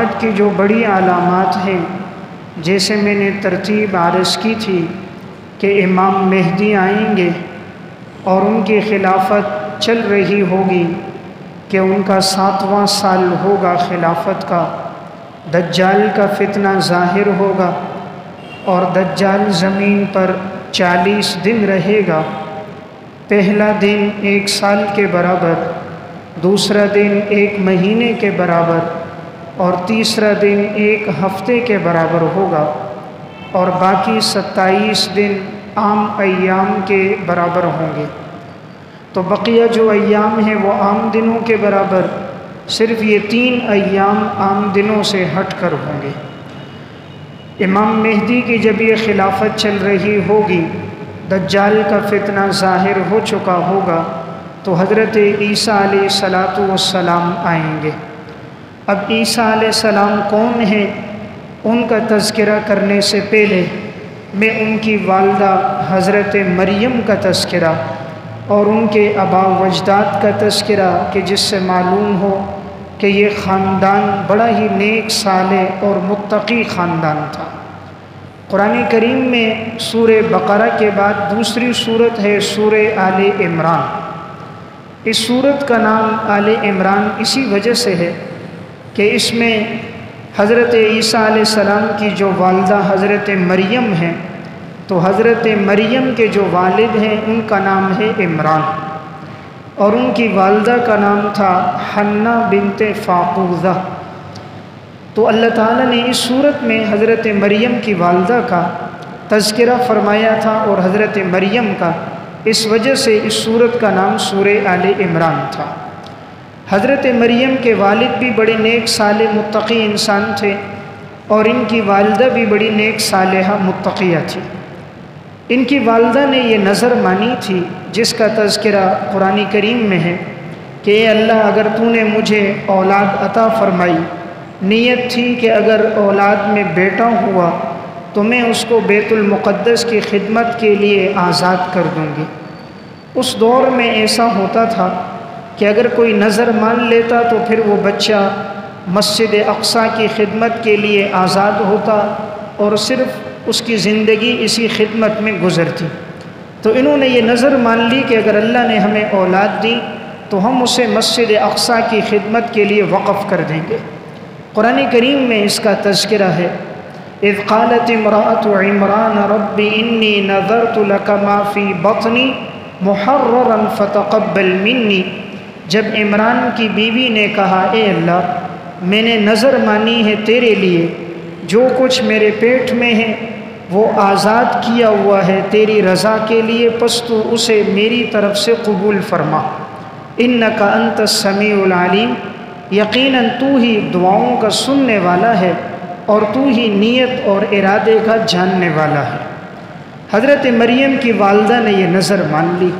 قیامت کی جو بڑی علامات ہیں، جیسے میں نے ترتیب عرض کی تھی کہ امام مہدی آئیں گے اور ان کی خلافت چل رہی ہوگی کہ ان کا 7واں سال ہوگا خلافت کا، دجال کا فتنہ ظاہر ہوگا اور دجال زمین پر 40 دن رہے گا۔ پہلا دن 1 سال کے برابر، دوسرا دن 1 مہینے کے برابر اور تیسرا دن 1 ہفتے کے برابر ہوگا، اور باقی 27 دن عام ایام کے برابر ہوں گے۔ تو بقیہ جو ایام ہیں وہ عام دنوں کے برابر، صرف یہ 3 ایام عام دنوں سے ہٹ کر ہوں گے۔ امام مہدی کی جب یہ خلافت چل رہی ہوگی، دجال کا فتنہ ظاہر ہو چکا ہوگا، تو حضرت عیسیٰ علیہ السلام آئیں گے۔ اب عیسیٰ علیہ السلام کون ہیں؟ ان کا تذکرہ کرنے سے پہلے میں ان کی والدہ حضرت مریم کا تذکرہ اور ان کے آباء و اجداد کا تذکرہ، کہ جس سے معلوم ہو کہ یہ خاندان بڑا ہی نیک صالح اور متقی خاندان تھا۔ قرآن کریم میں سورہ بقرہ کے بعد دوسری سورت ہے سورہ آل عمران۔ اس سورت کا نام آل عمران اسی وجہ سے ہے کہ اس میں حضرت عیسیٰ علیہ السلام کی جو والدہ حضرت مریم ہیں، تو حضرت مریم کے جو والد ہیں ان کا نام ہے عمران، اور ان کی والدہ کا نام تھا حنہ بنت فاقوزہ۔ تو اللہ تعالیٰ نے اس صورت میں حضرت مریم کی والدہ کا تذکرہ فرمایا تھا، اور حضرت مریم کا، اس وجہ سے اس صورت کا نام سورہ آل عمران تھا۔ حضرت مریم کے والد بھی بڑے نیک صالح متقی انسان تھے، اور ان کی والدہ بھی بڑی نیک صالحہ متقیہ تھی۔ ان کی والدہ نے یہ نظر مانی تھی، جس کا تذکرہ قرآن کریم میں ہے کہ اے اللہ، اگر تو نے مجھے اولاد عطا فرمائی، نیت تھی کہ اگر اولاد میں بیٹا ہوا تو میں اس کو بیت المقدس کی خدمت کے لیے آزاد کر دوں گی۔ اس دور میں ایسا ہوتا تھا کہ اگر کوئی نظر مان لیتا تو پھر وہ بچہ مسجد اقصیٰ کی خدمت کے لیے آزاد ہوتا، اور صرف اس کی زندگی اسی خدمت میں گزرتی۔ تو انہوں نے یہ نظر مان لی کہ اگر اللہ نے ہمیں اولاد دی تو ہم اسے مسجد اقصیٰ کی خدمت کے لیے وقف کر دیں گے۔ قرآن کریم میں اس کا تذکرہ ہے، اذ قالت امرأة عمران رب انی نذرت لک ما فی بطنی محررا فتقبل منی۔ جب عمران کی بیوی نے کہا، اے اللہ، میں نے نظر مانی ہے تیرے لیے، جو کچھ میرے پیٹ میں ہے وہ آزاد کیا ہوا ہے تیری رضا کے لیے، پس تو اسے میری طرف سے قبول فرما۔ انک انت السمیع العلیم، یقیناً تو ہی دعاؤں کا سننے والا ہے اور تو ہی نیت اور ارادے کا جاننے والا ہے۔ حضرت مریم کی والدہ نے یہ نظر مان لی۔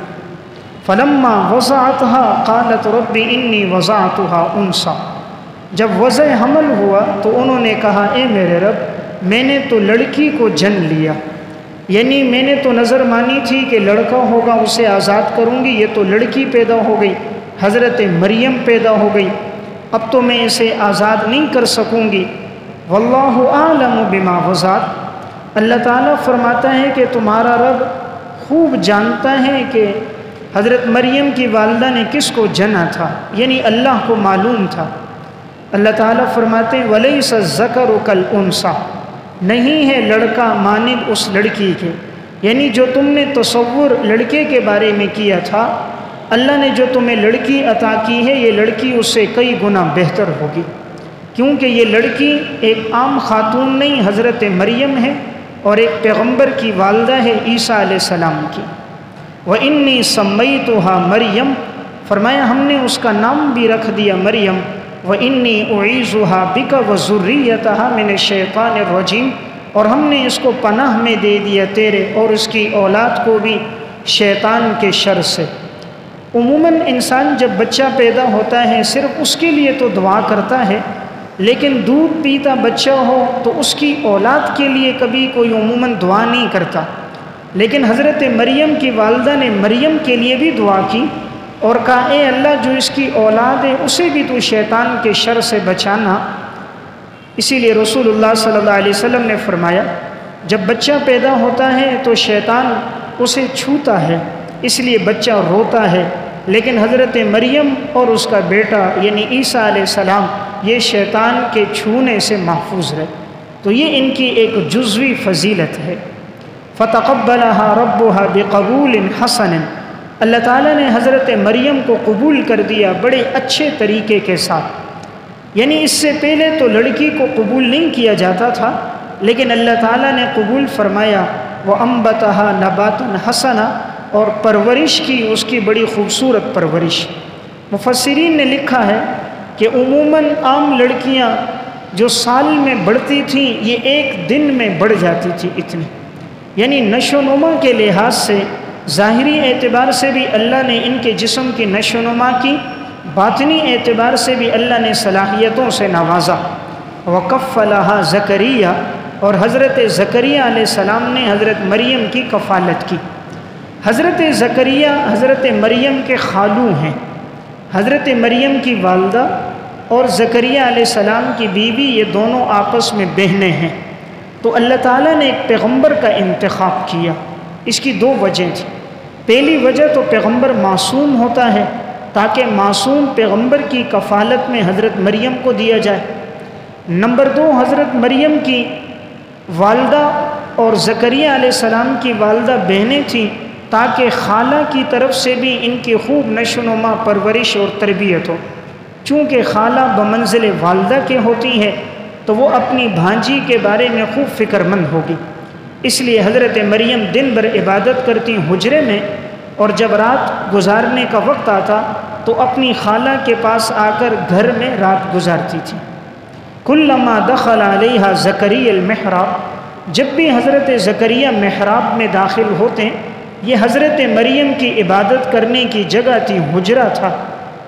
فلما وضعتها قالت رب انی وضعتها انثی، جب وضع حمل ہوا تو انہوں نے کہا، اے میرے رب، میں نے تو لڑکی کو جن لیا، یعنی میں نے تو نظر مانی تھی کہ لڑکا ہوگا اسے آزاد کروں گی، یہ تو لڑکی پیدا ہو گئی، حضرت مریم پیدا ہو گئی، اب تو میں اسے آزاد نہیں کر سکوں گی۔ واللہ اعلم بما وضعت، اللہ تعالیٰ فرماتا ہے کہ تمہارا رب خوب جانتا ہے کہ حضرت مریم کی والدہ نے کس کو جنا تھا، یعنی اللہ کو معلوم تھا۔ اللہ تعالیٰ فرماتے ہیں وَلَيْسَ الذَّكَرُ كَالْأُنثىٰ، نہیں ہے لڑکا مانند اس لڑکی کے، یعنی جو تم نے تصور لڑکے کے بارے میں کیا تھا، اللہ نے جو تمہیں لڑکی عطا کی ہے، یہ لڑکی اس سے کئی گنا بہتر ہوگی، کیونکہ یہ لڑکی ایک عام خاتون نہیں، حضرت مریم ہے، اور ایک پیغمبر کی والدہ ہے عیسیٰ علیہ السلام کی۔ وَإِنِّي سَمَّيْتُهَا مریم، فرمایا ہم نے اس کا نام بھی رکھ دیا مریم۔ وَإِنِّي أُعِيذُهَا بِكَ وَذُرِّيَّتَهَا مِنَ الشَّيْطَانِ الرَّجِيمِ، اور ہم نے اس کو پناہ میں دے دیا تیرے اور اس کی اولاد کو بھی شیطان کے شر سے۔ عموماً انسان جب بچہ پیدا ہوتا ہے صرف اس کے لیے تو دعا کرتا ہے، لیکن دودھ پیتا بچہ ہو تو اس کی اولاد کے لیے کبھی کوئی عموماً دعا نہیں کرتا، لیکن حضرت مریم کی والدہ نے مریم کے لیے بھی دعا کی اور کہا، اے اللہ، جو اس کی اولاد ہے اسے بھی تو شیطان کے شر سے بچانا۔ اسی لیے رسول اللہ صلی اللہ علیہ وسلم نے فرمایا جب بچہ پیدا ہوتا ہے تو شیطان اسے چھوتا ہے، اس لیے بچہ روتا ہے، لیکن حضرت مریم اور اس کا بیٹا یعنی عیسیٰ علیہ السلام یہ شیطان کے چھونے سے محفوظ رہے۔ تو یہ ان کی ایک جزوی فضیلت ہے۔ فَتَقَبَّلَهَا رَبُّهَا بِقَبُولٍ حَسَنٍ، اللہ تعالیٰ نے حضرت مریم کو قبول کر دیا بڑے اچھے طریقے کے ساتھ، یعنی اس سے پہلے تو لڑکی کو قبول نہیں کیا جاتا تھا، لیکن اللہ تعالیٰ نے قبول فرمایا، وَأَنبَتَهَا نَبَاتًا حَسَنًا، اور پرورش کی اس کی بڑی خوبصورت پرورش۔ مفسرین نے لکھا ہے کہ عموماً عام لڑکیاں جو سال میں بڑھتی تھیں یہ ایک دن میں بڑھ جاتی تھی اتنی، یعنی نشو و نما کے لحاظ سے ظاہری اعتبار سے بھی اللہ نے ان کے جسم کی نشو و نما کی، باطنی اعتبار سے بھی اللہ نے صلاحیتوں سے نوازا۔ وَكَفَّلَهَا زَكَرِيَّا، اور حضرت زکریہ علیہ السلام نے حضرت مریم کی کفالت کی۔ حضرت زکریہ حضرت مریم کے خالو ہیں، حضرت مریم کی والدہ اور زکریہ علیہ السلام کی بیوی یہ دونوں آپس میں بہنیں ہیں۔ تو اللہ تعالیٰ نے ایک پیغمبر کا انتخاب کیا، اس کی دو وجہ تھیں۔ پہلی وجہ تو پیغمبر معصوم ہوتا ہے تاکہ معصوم پیغمبر کی کفالت میں حضرت مریم کو دیا جائے۔ نمبر دو، حضرت مریم کی والدہ اور زکریہ علیہ السلام کی والدہ بہنیں تھیں تاکہ خالہ کی طرف سے بھی ان کی خوب نشو و نما پرورش اور تربیت ہو۔ چونکہ خالہ بمنزل والدہ کے ہوتی ہے تو وہ اپنی بھانجی کے بارے میں خوب فکر مند ہوگی، اس لیے حضرت مریم دن بھر عبادت کرتی حجرے میں، اور جب رات گزارنے کا وقت آتا تو اپنی خالہ کے پاس آ کر گھر میں رات گزارتی تھی۔ کلما دخل علیہا زکریا المحراب، جب بھی حضرت زکریہ محراب میں داخل ہوتے، یہ حضرت مریم کی عبادت کرنے کی جگہ تھی، حجرہ تھا،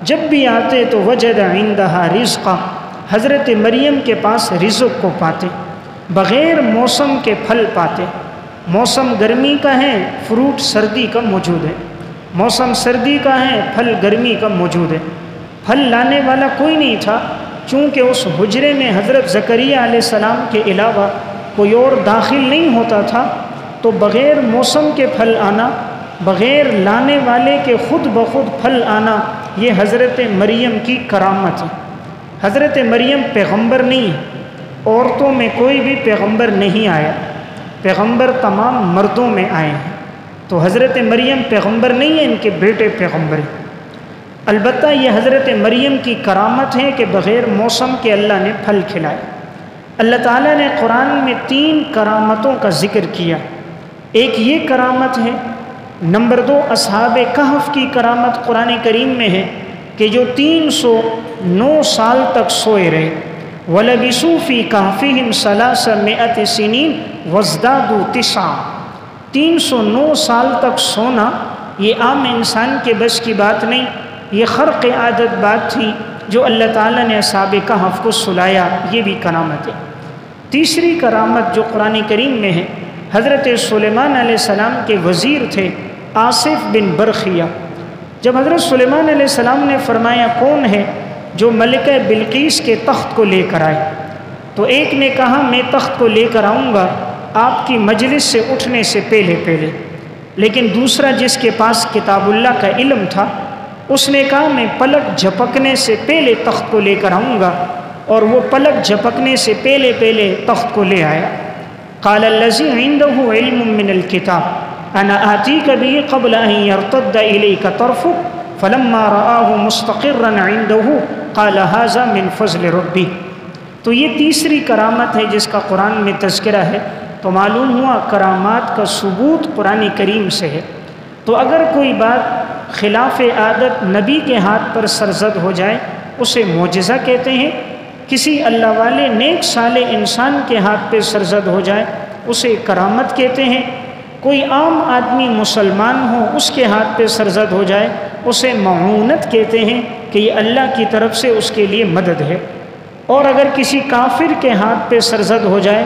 جب بھی آتے تو وجد عندہا رزقا، حضرت مریم کے پاس رزق کو پاتے، بغیر موسم کے پھل پاتے۔ موسم گرمی کا ہے، فروٹ سردی کا موجود ہے، موسم سردی کا ہے، پھل گرمی کا موجود ہے۔ پھل لانے والا کوئی نہیں تھا، چونکہ اس حجرے میں حضرت زکریہ علیہ السلام کے علاوہ کوئی اور داخل نہیں ہوتا تھا، تو بغیر موسم کے پھل آنا، بغیر لانے والے کے خود بخود پھل آنا، یہ حضرت مریم کی کرامت ہے۔ حضرت مریم پیغمبر نہیں ہے، عورتوں میں کوئی بھی پیغمبر نہیں آیا، پیغمبر تمام مردوں میں آئے ہیں، تو حضرت مریم پیغمبر نہیں ہے، ان کے بیٹے پیغمبر ہیں۔ البتہ یہ حضرت مریم کی کرامت ہے کہ بغیر موسم کے اللہ نے پھل کھلائے۔ اللہ تعالیٰ نے قرآن میں 3 کرامتوں کا ذکر کیا، ایک یہ کرامت ہے، نمبر 2 اصحاب کہف کی کرامت قرآن کریم میں ہے کہ جو 309 سال تک سوئے رہے۔ وَلَبِثُوا فِي كَهْفِهِمْ 300 سِنِينَ وَازْدَادُوا 9، 309 سال تک سونا یہ عام انسان کے بس کی بات نہیں، یہ خرق عادت بات تھی جو اللہ تعالیٰ نے اصحاب کہف کو سلایا، یہ بھی کرامت ہے۔ تیسری کرامت جو قرآن کریم میں ہے، حضرت سلیمان علیہ السلام کے وزیر تھے آصف بن برخیہ، جب حضرت سلیمان علیہ السلام نے فرمایا کون ہے جو ملکہ بلقیس کے تخت کو لے کر آئے، تو ایک نے کہا میں تخت کو لے کر آؤں گا آپ کی مجلس سے اٹھنے سے پہلے، لیکن دوسرا جس کے پاس کتاب اللہ کا علم تھا اس نے کہا میں پلک جھپکنے سے پہلے تخت کو لے کر آؤں گا، اور وہ پلک جھپکنے سے پہلے تخت کو لے آیا۔ قال الذی عنده علم من الكتاب انا آتیک به قبل ان يرتد الیک طرفک فلما رآہ مستقرا عنده قال هذا من فضل ربی۔ تو یہ تیسری کرامت ہے جس کا قرآن میں تذکرہ ہے، تو معلوم ہوا کرامات کا ثبوت قرآن کریم سے ہے۔ تو اگر کوئی بات خلاف عادت نبی کے ہاتھ پر سرزد ہو جائے اسے معجزہ کہتے ہیں، کسی اللہ والے نیک صالح انسان کے ہاتھ پہ سرزد ہو جائے اسے کرامت کہتے ہیں، کوئی عام آدمی مسلمان ہو اس کے ہاتھ پہ سرزد ہو جائے اسے معونت کہتے ہیں کہ یہ اللہ کی طرف سے اس کے لیے مدد ہے۔ اور اگر کسی کافر کے ہاتھ پہ سرزد ہو جائے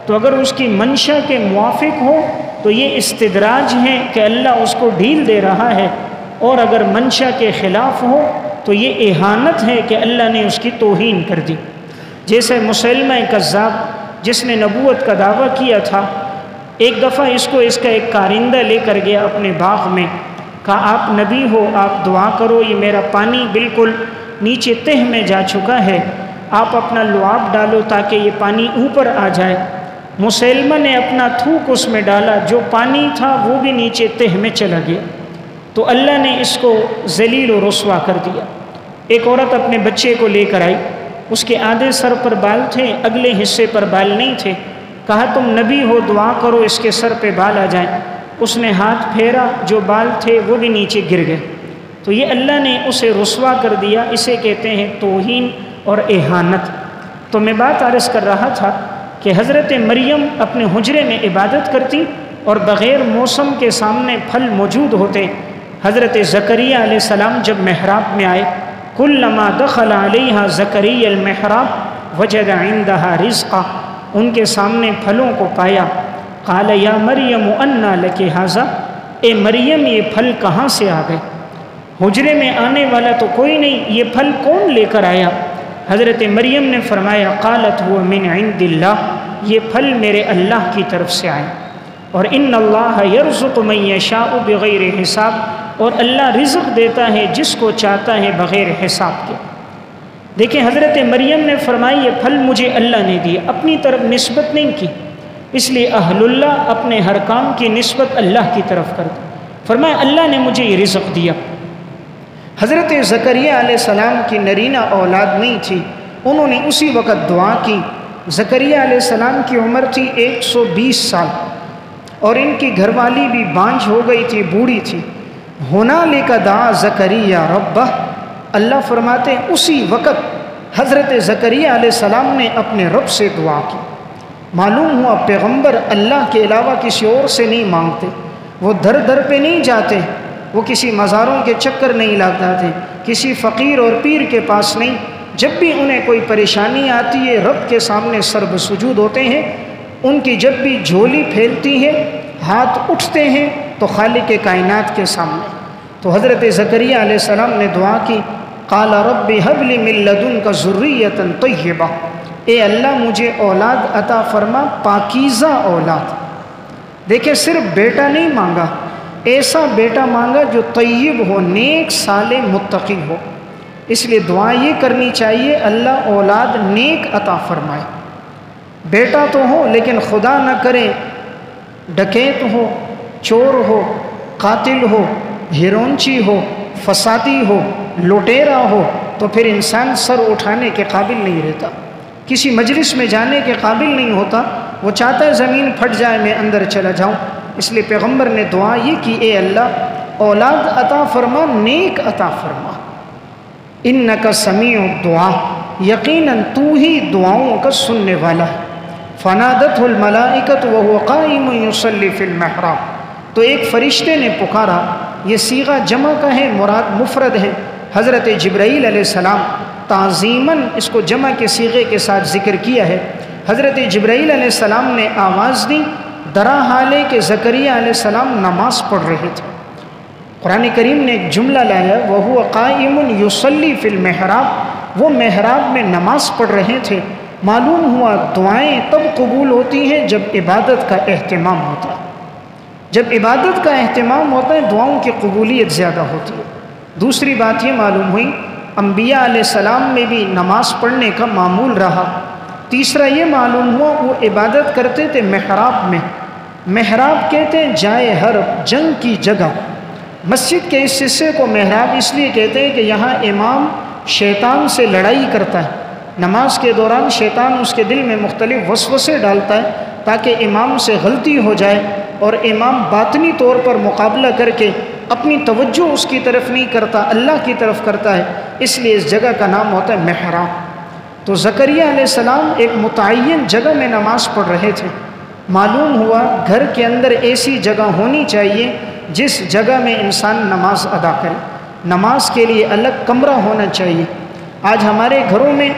تو اگر اس کی منشا کے موافق ہو تو یہ استدراج ہے کہ اللہ اس کو ڈھیل دے رہا ہے، اور اگر منشا کے خلاف ہو تو یہ اہانت ہے کہ اللہ نے اس کی توہین کر دی۔ جیسے مسلمہ کذاب جس نے نبوت کا دعویٰ کیا تھا، ایک دفعہ اس کا ایک کارندہ لے کر گیا اپنے باغ میں، کہا آپ نبی ہو، آپ دعا کرو، یہ میرا پانی بالکل نیچے تہ میں جا چکا ہے، آپ اپنا لعاب ڈالو تاکہ یہ پانی اوپر آ جائے۔ مسلمہ نے اپنا تھوک اس میں ڈالا، جو پانی تھا وہ بھی نیچے تہ میں چلا گیا، تو اللہ نے اس کو ذلیل و رسوا کر دیا۔ ایک عورت اپنے بچے کو لے کر آئی، اس کے آدھے سر پر بال تھے، اگلے حصے پر بال نہیں تھے، کہا تم نبی ہو، دعا کرو اس کے سر پہ بال آ جائیں۔ اس نے ہاتھ پھیرا، جو بال تھے وہ بھی نیچے گر گئے، تو یہ اللہ نے اسے رسوا کر دیا۔ اسے کہتے ہیں توہین اور اہانت۔ تو میں بات عرض کر رہا تھا کہ حضرت مریم اپنے حجرے میں عبادت کرتی اور بغیر موسم کے سامنے پھل موجود ہوتے۔ حضرت زکریا علیہ السلام جب محراب میں آئے، کلما دخل علیہا زکریا المحراب وجد عندہا رزقا، ان کے سامنے پھلوں کو پایا۔ قال یا مریم انا لک ھذا، اے مریم یہ پھل کہاں سے آ گئے؟ حجرے میں آنے والا تو کوئی نہیں، یہ پھل کون لے کر آیا؟ حضرت مریم نے فرمایا قالت هو من عند اللہ، یہ پھل میرے اللہ کی طرف سے آئے، اور ان اللہ یرزق من یشاء بغیر حساب، اور اللہ رزق دیتا ہے جس کو چاہتا ہے بغیر حساب کے۔ دیکھیں حضرت مریم نے فرمائی یہ پھل مجھے اللہ نے دیے، اپنی طرف نسبت نہیں کی، اس لیے اہل اللہ اپنے ہر کام کی نسبت اللہ کی طرف کرتے، فرمایا اللہ نے مجھے یہ رزق دیا۔ حضرت زکریا علیہ السلام کی نرینہ اولاد نہیں تھی، انہوں نے اسی وقت دعا کی۔ زکریا علیہ السلام کی عمر تھی 120 سال، اور ان کی گھر والی بھی بانجھ ہو گئی تھی، بوڑھی تھی۔ ہنالک دعا زکریا ربہ، اللہ فرماتے ہیں اسی وقت حضرت زکریا علیہ السلام نے اپنے رب سے دعا کی۔ معلوم ہوا پیغمبر اللہ کے علاوہ کسی اور سے نہیں مانگتے، وہ در در پہ نہیں جاتے، وہ کسی مزاروں کے چکر نہیں لگاتے، کسی فقیر اور پیر کے پاس نہیں۔ جب بھی انہیں کوئی پریشانی آتی ہے رب کے سامنے سرب سجود ہوتے ہیں، ان کی جب بھی جھولی پھیلتی ہے، ہاتھ اٹھتے ہیں تو خالق کائنات کے سامنے۔ تو حضرت زکریا علیہ السلام نے دعا کی، قال رب هب لي من لدنك ذرية طیبہ، اے اللہ مجھے اولاد عطا فرما، پاکیزہ اولاد۔ دیکھیں صرف بیٹا نہیں مانگا، ایسا بیٹا مانگا جو طیب ہو، نیک صالح متقی ہو۔ اس لیے دعا یہ کرنی چاہیے اللہ اولاد نیک عطا فرمائے۔ بیٹا تو ہو لیکن خدا نہ کرے ڈکیت ہو، چور ہو، قاتل ہو، ہیرونچی ہو، فسادی ہو، لٹیرا ہو، تو پھر انسان سر اٹھانے کے قابل نہیں رہتا، کسی مجلس میں جانے کے قابل نہیں ہوتا، وہ چاہتا ہے زمین پھٹ جائے میں اندر چلا جاؤں۔ اس لیے پیغمبر نے دعا یہ کی، اے اللہ اولاد عطا فرما، نیک عطا فرما، انک سمیع الدعا، یقیناً تو ہی دعاؤں کا سننے والا ہے۔ فنادتہ الملائکۃ وہو قائم یصلی فی المحراب، تو ایک فرشتے نے پکارا، یہ صیغہ جمع کا ہے، مراد مفرد ہے۔ حضرت جبرائیل علیہ السلام تعظیماً اس کو جمع کے صیغے کے ساتھ ذکر کیا ہے۔ حضرت جبرائیل علیہ السلام نے آواز دی، درا حالے کہ زکریا علیہ السلام نماز پڑھ رہے تھے۔ قرآن کریم نے ایک جملہ لایا، وہو قائم یصلی فی المحراب، وہ محراب میں نماز پڑھ رہے تھے۔ معلوم ہوا دعائیں تب قبول ہوتی ہیں جب عبادت کا اہتمام ہوتا ہے، جب عبادت کا اہتمام ہوتا ہے دعاؤں کی قبولیت زیادہ ہوتی ہے۔ دوسری بات یہ معلوم ہوئی انبیاء علیہ السلام میں بھی نماز پڑھنے کا معمول رہا۔ تیسرا یہ معلوم ہوا وہ عبادت کرتے تھے محراب میں۔ محراب کہتے ہیں جائے ہر جنگ کی جگہ۔ مسجد کے اس حصے کو محراب اس لیے کہتے ہیں کہ یہاں امام شیطان سے لڑائی کرتا ہے، نماز کے دوران شیطان اس کے دل میں مختلف وسوسے ڈالتا ہے تاکہ امام سے غلطی ہو جائے، اور امام باطنی طور پر مقابلہ کر کے اپنی توجہ اس کی طرف نہیں کرتا، اللہ کی طرف کرتا ہے، اس لیے اس جگہ کا نام ہوتا ہے محراب۔ تو زکریا علیہ السلام ایک متعین جگہ میں نماز پڑھ رہے تھے۔ معلوم ہوا گھر کے اندر ایسی جگہ ہونی چاہیے جس جگہ میں انسان نماز ادا کرے، نماز کے لیے الگ کمرہ ہونا چاہیے۔ آج ہمارے گھروں میں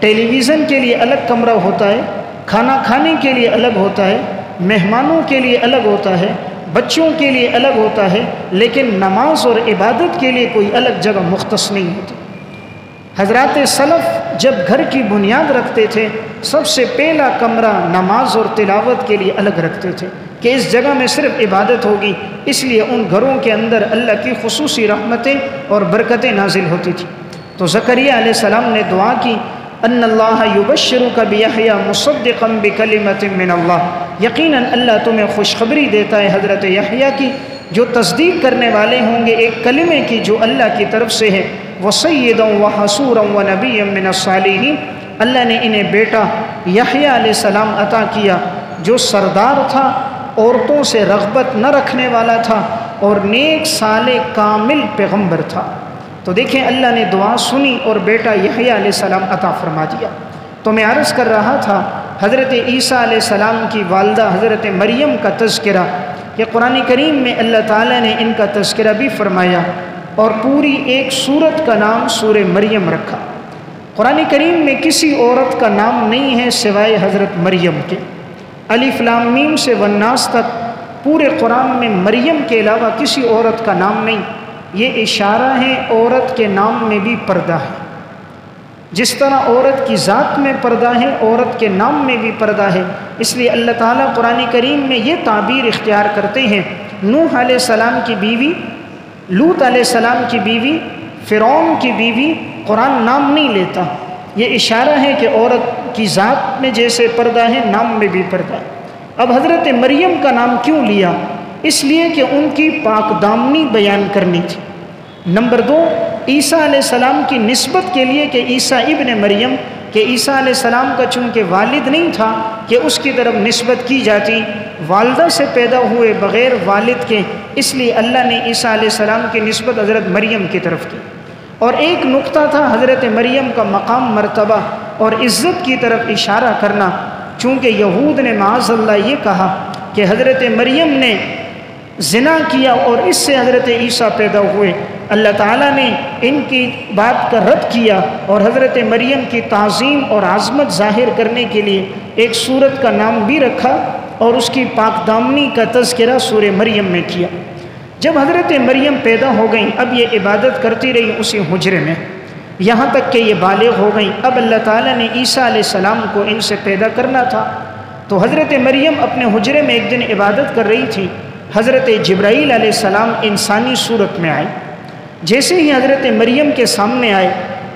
ٹیلی ویژن کے لیے الگ کمرہ ہوتا ہے، کھانا کھانے کے لیے الگ ہوتا ہے، مہمانوں کے لیے الگ ہوتا ہے، بچوں کے لیے الگ ہوتا ہے، لیکن نماز اور عبادت کے لیے کوئی الگ جگہ مختص نہیں ہوتی۔ حضرات سلف جب گھر کی بنیاد رکھتے تھے سب سے پہلا کمرہ نماز اور تلاوت کے لیے الگ رکھتے تھے کہ اس جگہ میں صرف عبادت ہوگی، اس لیے ان گھروں کے اندر اللہ کی خصوصی رحمتیں اور برکتیں نازل ہوتی تھیں۔ تو زکریا علیہ السلام نے دعا کی، ان اللہ یبشرک بیحییٰ مصدقا بکلمۃ من اللہ، یقیناً اللہ تمہیں خوشخبری دیتا ہے حضرت یحییٰ کی، جو تصدیق کرنے والے ہوں گے ایک کلمے کی جو اللہ کی طرف سے ہے، وسیدا وحصورا ونبیا من الصالحین، اللہ نے انہیں بیٹا یحییٰ علیہ السلام عطا کیا جو سردار تھا، عورتوں سے رغبت نہ رکھنے والا تھا اور نیک صالح کامل پیغمبر تھا۔ تو دیکھیں اللہ نے دعا سنی اور بیٹا یحییٰ علیہ السلام عطا فرما دیا۔ تو میں عرض کر رہا تھا حضرت عیسیٰ علیہ السلام کی والدہ حضرت مریم کا تذکرہ، کہ قرآن کریم میں اللہ تعالیٰ نے ان کا تذکرہ بھی فرمایا اور پوری ایک سورت کا نام سورہ مریم رکھا۔ قرآن کریم میں کسی عورت کا نام نہیں ہے سوائے حضرت مریم کے، الف لام میم سے والناس تک پورے قرآن میں مریم کے علاوہ کسی عورت کا نام نہیں۔ یہ اشارہ ہے عورت کے نام میں بھی پردہ ہے، جس طرح عورت کی ذات میں پردہ ہے عورت کے نام میں بھی پردہ ہے۔ اس لیے اللہ تعالیٰ قرآن کریم میں یہ تعبیر اختیار کرتے ہیں، نوح علیہ السلام کی بیوی، لوط علیہ السلام کی بیوی، فرعون کی بیوی، قرآن نام نہیں لیتا۔ یہ اشارہ ہے کہ عورت کی ذات میں جیسے پردہ ہے نام میں بھی پردہ ہے۔ اب حضرت مریم کا نام کیوں لیا؟ اس لیے کہ ان کی پاک دامنی بیان کرنی تھی۔ نمبر 2، عیسیٰ علیہ السلام کی نسبت کے لیے کہ عیسیٰ ابن مریم، کہ عیسیٰ علیہ السلام کا چونکہ والد نہیں تھا کہ اس کی طرف نسبت کی جاتی، والدہ سے پیدا ہوئے بغیر والد کے، اس لیے اللہ نے عیسیٰ علیہ السلام کی نسبت حضرت مریم کی طرف کی۔ اور ایک نقطہ تھا حضرت مریم کا مقام، مرتبہ اور عزت کی طرف اشارہ کرنا، چونکہ یہود نے معاذ اللہ یہ کہا کہ حضرت مریم نے زنا کیا اور اس سے حضرت عیسیٰ پیدا ہوئے۔ اللہ تعالیٰ نے ان کی بات کا رد کیا اور حضرت مریم کی تعظیم اور عظمت ظاہر کرنے کے لیے ایک سورت کا نام بھی رکھا اور اس کی پاک دامنی کا تذکرہ سورہ مریم میں کیا۔ جب حضرت مریم پیدا ہو گئیں اب یہ عبادت کرتی رہی اسی حجرے میں، یہاں تک کہ یہ بالغ ہو گئیں۔ اب اللہ تعالیٰ نے عیسیٰ علیہ السلام کو ان سے پیدا کرنا تھا، تو حضرت مریم اپنے حجرے میں ایک دن عبادت کر رہی تھی۔ حضرت جبرائیل علیہ السلام انسانی صورت میں آئے۔ جیسے ہی حضرت مریم کے سامنے آئے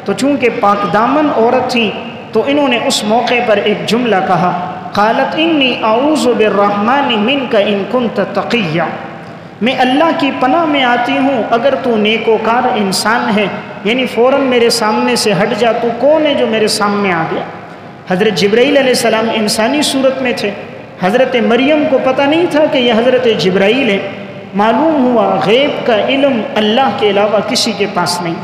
تو چونکہ پاک دامن عورت تھی تو انہوں نے اس موقع پر ایک جملہ کہا، قالت انی اعوذ بالرحمن منک ان کنت تقیا، میں اللہ کی پناہ میں آتی ہوں اگر تو نیکوکار انسان ہے، یعنی فوراً میرے سامنے سے ہٹ جا، تو کون ہے جو میرے سامنے آ گیا؟ حضرت جبرائیل علیہ السلام انسانی صورت میں تھے، حضرت مریم کو پتہ نہیں تھا کہ یہ حضرت جبرائیل ہے۔ معلوم ہوا غیب کا علم اللہ کے علاوہ کسی کے پاس نہیں۔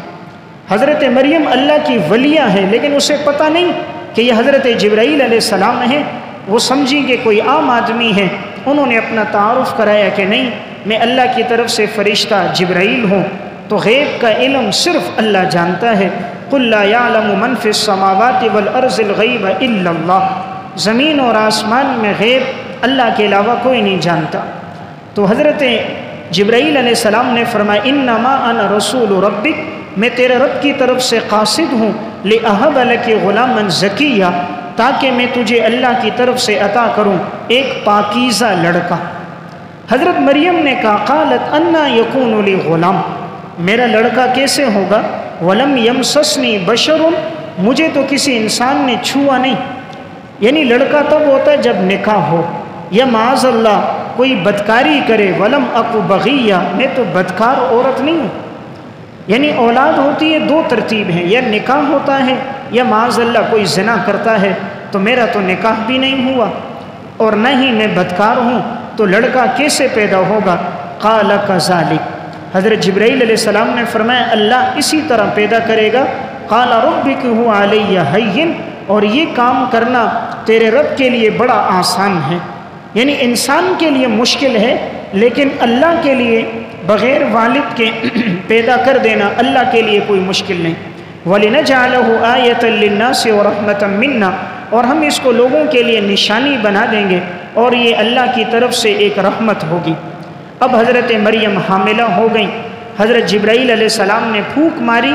حضرت مریم اللہ کی ولیہ ہے لیکن اسے پتہ نہیں کہ یہ حضرت جبرائیل علیہ السلام ہے، وہ سمجھی کہ کوئی عام آدمی ہے۔ انہوں نے اپنا تعارف کرایا کہ نہیں، میں اللہ کی طرف سے فرشتہ جبرائیل ہوں۔ تو غیب کا علم صرف اللہ جانتا ہے۔ قل لا يعلم من في السماوات والارض الغیب الا اللہ، زمین اور آسمان میں غیب اللہ کے علاوہ کوئی نہیں جانتا۔ تو حضرت جبرائیل علیہ السلام نے فرمایا انما انا رسول ربک، میں تیرے رب کی طرف سے قاصد ہوں، لأہب لک غلاما زکیہ، تاکہ میں تجھے اللہ کی طرف سے عطا کروں ایک پاکیزہ لڑکا۔ حضرت مریم نے کہا قالت انا یکون لی غلام، میرا لڑکا کیسے ہوگا؟ ولم یمسسنی بشر، مجھے تو کسی انسان نے چھوا نہیں۔ یعنی لڑکا تب ہوتا ہے جب نکاح ہو، یا معاذ اللہ کوئی بدکاری کرے، ولم اکو بغیہ، میں تو بدکار عورت نہیں ہوں۔ یعنی اولاد ہوتی ہے دو ترتیب ہیں، یا نکاح ہوتا ہے یا معاذ اللہ کوئی زنا کرتا ہے، تو میرا تو نکاح بھی نہیں ہوا اور نہ ہی میں بدکار ہوں، تو لڑکا کیسے پیدا ہوگا؟ قال کذالک، حضرت جبرائیل علیہ السلام نے فرمایا اللہ اسی طرح پیدا کرے گا۔ قال ربک علی ہین، اور یہ کام کرنا تیرے رب کے لیے بڑا آسان ہے۔ یعنی انسان کے لیے مشکل ہے لیکن اللہ کے لیے بغیر والد کے پیدا کر دینا اللہ کے لیے کوئی مشکل نہیں۔ وَلِنَجْعَلَهُ آیَةً لِلنَّاسِ وَرَحْمَةً مِنَّا، اور ہم اس کو لوگوں کے لیے نشانی بنا دیں گے اور یہ اللہ کی طرف سے ایک رحمت ہوگی۔ اب حضرت مریم حاملہ ہو گئیں، حضرت جبرائیل علیہ السلام نے پھونک ماری،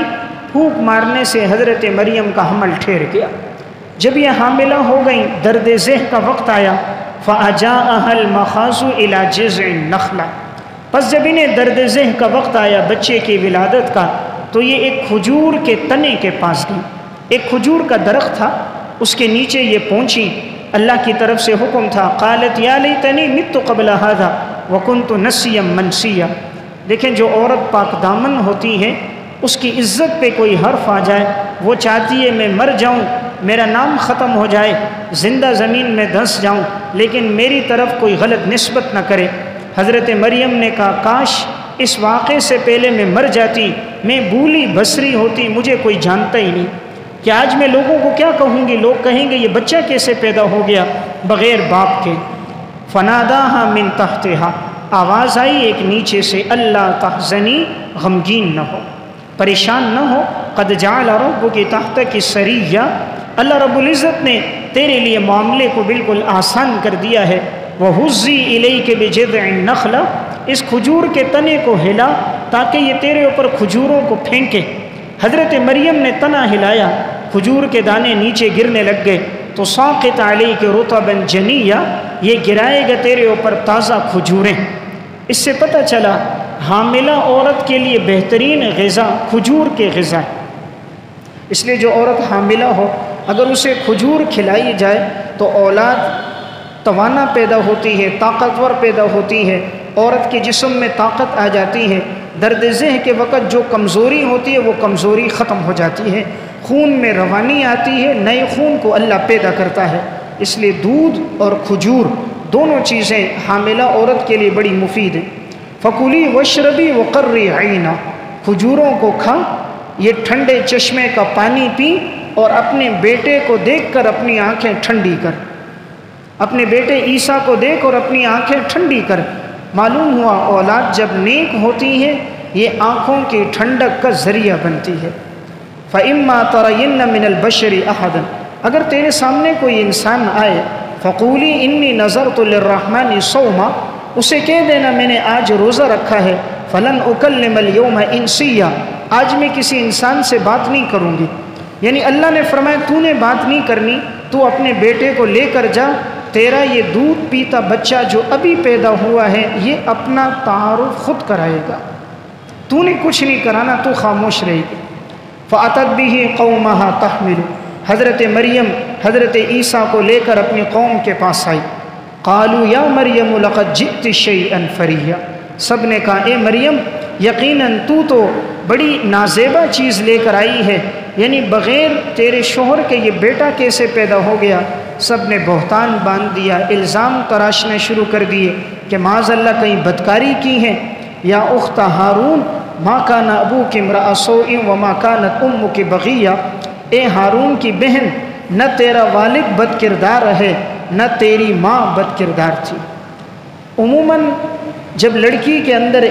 پھونک مارنے سے حضرت مریم کا حمل ٹھہر گیا۔ جب یہ حاملہ ہو گئیں، درد ذہ کا وقت آیا، فَأَجَاءَهَا الْمَخَاضُ إِلَى جِذْعِ النَّخْلَةِ، پس جب انہیں درد ذہ کا وقت آیا بچے کی ولادت کا، تو یہ ایک کھجور کے تنے کے پاس گئی۔ ایک کھجور کا درخت تھا، اس کے نیچے یہ پہنچی، اللہ کی طرف سے حکم تھا، قالت یا لیتنی مت قبل هذا وکنت نسیا منسیا۔ دیکھیں جو عورت پاک دامن ہوتی ہے اس کی عزت پہ کوئی حرف آ جائے، وہ چاہتی ہے میں مر جاؤں، میرا نام ختم ہو جائے، زندہ زمین میں دھنس جاؤں، لیکن میری طرف کوئی غلط نسبت نہ کرے۔ حضرت مریم نے کہا کاش اس واقعے سے پہلے میں مر جاتی، میں بھولی بصری ہوتی، مجھے کوئی جانتا ہی نہیں کہ آج میں لوگوں کو کیا کہوں گی، لوگ کہیں گے یہ بچہ کیسے پیدا ہو گیا بغیر باپ کے۔ فناداہا من تحتہا، آواز آئی ایک نیچے سے، اللہ تحزنی، غمگین نہ ہو، پریشان نہ ہو، قد جعل ربک تحتک سریہ، اللہ رب العزت نے تیرے لیے معاملے کو بالکل آسان کر دیا ہے۔ وَهُزِّي إِلَيْكَ بِجِذْعِ النَّخْلَةِ، اس کھجور کے تنے کو ہلا تاکہ یہ تیرے اوپر کھجوروں کو پھینکے۔ حضرت مریم نے تنا ہلایا، کھجور کے دانے نیچے گرنے لگ گئے، تو ساقط علیک رطبا جنیہ، یہ گرائے گا تیرے اوپر تازہ کھجوریں۔ اس سے پتہ چلا حاملہ عورت کے لیے بہترین غذا کھجور کے غذا ہے۔ اس لیے جو عورت حاملہ ہو اگر اسے کھجور کھلائی جائے تو اولاد توانا پیدا ہوتی ہے، طاقتور پیدا ہوتی ہے، عورت کے جسم میں طاقت آ جاتی ہے، درد ذہ کے وقت جو کمزوری ہوتی ہے وہ کمزوری ختم ہو جاتی ہے، خون میں روانی آتی ہے، نئے خون کو اللہ پیدا کرتا ہے۔ اس لیے دودھ اور کھجور دونوں چیزیں حاملہ عورت کے لیے بڑی مفید ہیں۔ فَكُلِي وَاشْرَبِي وَقَرِّي عَيْنًا، کھجوروں کو کھا، یہ ٹھنڈے چشمے کا پانی پی، اور اپنے بیٹے کو دیکھ کر اپنی آنکھیں ٹھنڈی کر، اپنے بیٹے عیسیٰ کو دیکھ اور اپنی آنکھیں ٹھنڈی کر۔ معلوم ہوا اولاد جب نیک ہوتی ہے یہ آنکھوں کی ٹھنڈک کا ذریعہ بنتی ہے۔ فَإِمَّا تَرَيِنَّ مِنَ الْبَشَرِ أَحَدًا، اگر تیرے سامنے کوئی انسان آئے، فَقُولِي إِنِّي نَذَرْتُ لِلرَّحْمَنِ صَوْمًا، اسے کہہ دینا میں نے آج روزہ رکھا ہے، فَلَنْ أُكَلِّمَ الْيَوْمَ إِنسِيًّا، آج میں کسی انسان سے بات نہیں کروں گی۔ یعنی اللہ نے فرمایا تو نے بات نہیں کرنی، تو اپنے بیٹے کو لے کر جا، تیرا یہ دودھ پیتا بچہ جو ابھی پیدا ہوا ہے یہ اپنا تعارف خود کرائے گا، تو نے کچھ نہیں کرانا، تو خاموش رہے گی۔ فَأَتَتْ بِهِ قَوْمَهَا تَحْمِلُ، حضرت مریم حضرت عیسیٰ کو لے کر اپنی قوم کے پاس آئی۔ قَالُوا يَا مَرْيَمُ لَقَدْ جِئْتِ شَيْئًا فَرِيًّا، سب نے کہا اے مریم یقیناً تو بڑی نازیبہ چیز لے کر آئی ہے، یعنی بغیر تیرے شوہر کے یہ بیٹا کیسے پیدا ہو گیا۔ سب نے بہتان باندھ دیا، الزام تراشنے شروع کر دیے کہ معاذ اللہ کہیں بدکاری کی ہے۔ یا اخت ہارون ما کان ابوک امرأ سوء وما کانت امک بغیہ، اے ہارون کی بہن نہ تیرا والد بد کردار ہے نہ تیری ماں بد کردار تھی۔ عموماً جب لڑکی کے اندر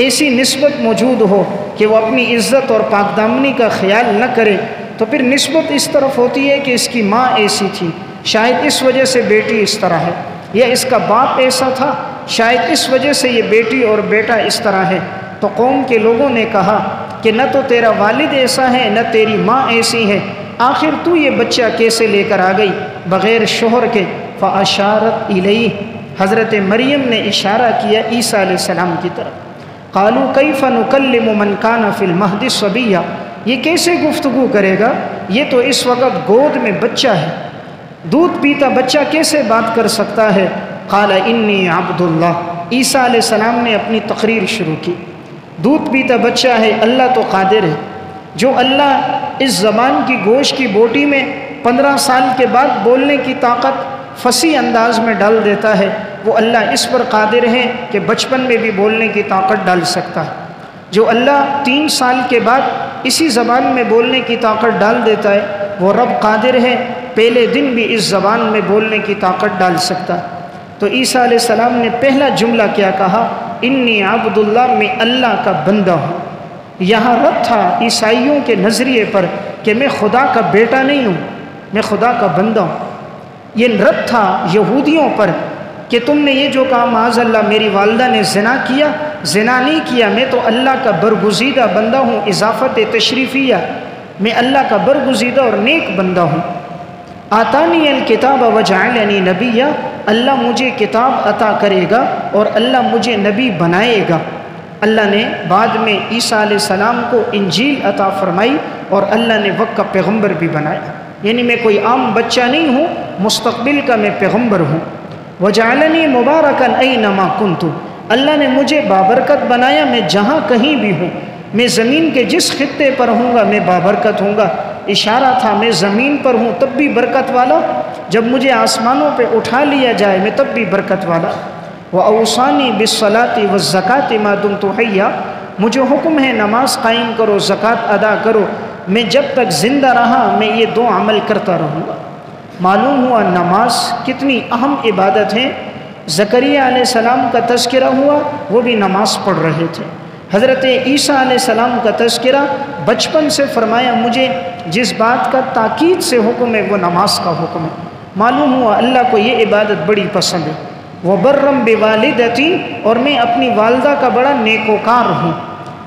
ایسی نسبت موجود ہو کہ وہ اپنی عزت اور پاک دامنی کا خیال نہ کرے تو پھر نسبت اس طرف ہوتی ہے کہ اس کی ماں ایسی تھی، شاید اس وجہ سے بیٹی اس طرح ہے، یا اس کا باپ ایسا تھا، شاید اس وجہ سے یہ بیٹی اور بیٹا اس طرح ہے۔ تو قوم کے لوگوں نے کہا کہ نہ تو تیرا والد ایسا ہے نہ تیری ماں ایسی ہے، آخر تو یہ بچہ کیسے لے کر آ گئی بغیر شوہر کے؟ فَأَشَارَتْ إِلَيْهِ، حضرت مریم نے اشارہ کیا عیسیٰ علیہ السلام کی طرف۔ قَالُوا كَيْفَ نُكَلِّمُ مَنْ كَانَ فِي الْمَهْدِ صَبِيًّا، یہ کیسے گفتگو کرے گا، یہ تو اس وقت گود میں بچہ ہے، دودھ پیتا بچہ کیسے بات کر سکتا ہے؟ قال انی عبد اللہ، عیسیٰ علیہ السلام نے اپنی تقریر شروع کی، دودھ پیتا بچہ ہے، اللہ تو قادر ہے، جو اللہ اس زبان کی گوشت کی بوٹی میں 15 سال کے بعد بولنے کی طاقت فصیح انداز میں ڈال دیتا ہے، وہ اللہ اس پر قادر ہے کہ بچپن میں بھی بولنے کی طاقت ڈال سکتا ہے۔ جو اللہ 3 سال کے بعد اسی زبان میں بولنے کی طاقت ڈال دیتا ہے، وہ رب قادر ہے پہلے دن بھی اس زبان میں بولنے کی طاقت ڈال سکتا ہے۔ تو عیسیٰ علیہ السلام نے پہلا جملہ کیا کہا؟ انی عبد اللہ، میں اللہ کا بندہ ہوں۔ یہاں رد تھا عیسائیوں کے نظریے پر کہ میں خدا کا بیٹا نہیں ہوں، میں خدا کا بندہ ہوں۔ یہ رد تھا یہودیوں پر کہ تم نے یہ جو کہا معاذ اللہ میری والدہ نے زنا کیا، زنا نہیں کیا، میں تو اللہ کا برگزیدہ بندہ ہوں، اضافت تشریفیہ، میں اللہ کا برگزیدہ اور نیک بندہ ہوں۔ آتانی الکتاب وجعلنی نبیہ، اللہ مجھے کتاب عطا کرے گا اور اللہ مجھے نبی بنائے گا۔ اللہ نے بعد میں عیسیٰ علیہ السلام کو انجیل عطا فرمائی اور اللہ نے وقت کا پیغمبر بھی بنایا، یعنی میں کوئی عام بچہ نہیں ہوں، مستقبل کا میں پیغمبر ہوں۔ وجعلنی مبارکن اینما کنت، اللہ نے مجھے بابرکت بنایا، میں جہاں کہیں بھی ہوں، میں زمین کے جس خطے پر ہوں گا میں بابرکت ہوں گا۔ اشارہ تھا میں زمین پر ہوں تب بھی برکت والا، جب مجھے آسمانوں پہ اٹھا لیا جائے میں تب بھی برکت والا۔ وَأَوْصَانِي بِالصَّلَاةِ وَالزَّكَاةِ مَا دُمْتُ حَيًّا، مجھے حکم ہے نماز قائم کرو، زکوٰۃ ادا کرو، میں جب تک زندہ رہا میں یہ دو عمل کرتا رہوں گا۔ معلوم ہوا نماز کتنی اہم عبادت ہے۔ زکریا علیہ السلام کا تذکرہ ہوا، وہ بھی نماز پڑھ رہے تھے۔ حضرت عیسیٰ علیہ السلام کا تذکرہ بچپن سے فرمایا، مجھے جس بات کا تاکید سے حکم ہے وہ نماز کا حکم ہے۔ معلوم ہوا اللہ کو یہ عبادت بڑی پسند ہے۔ وَبَرًّا بِوَالِدَتِي، اور میں اپنی والدہ کا بڑا نیکوکار ہوں۔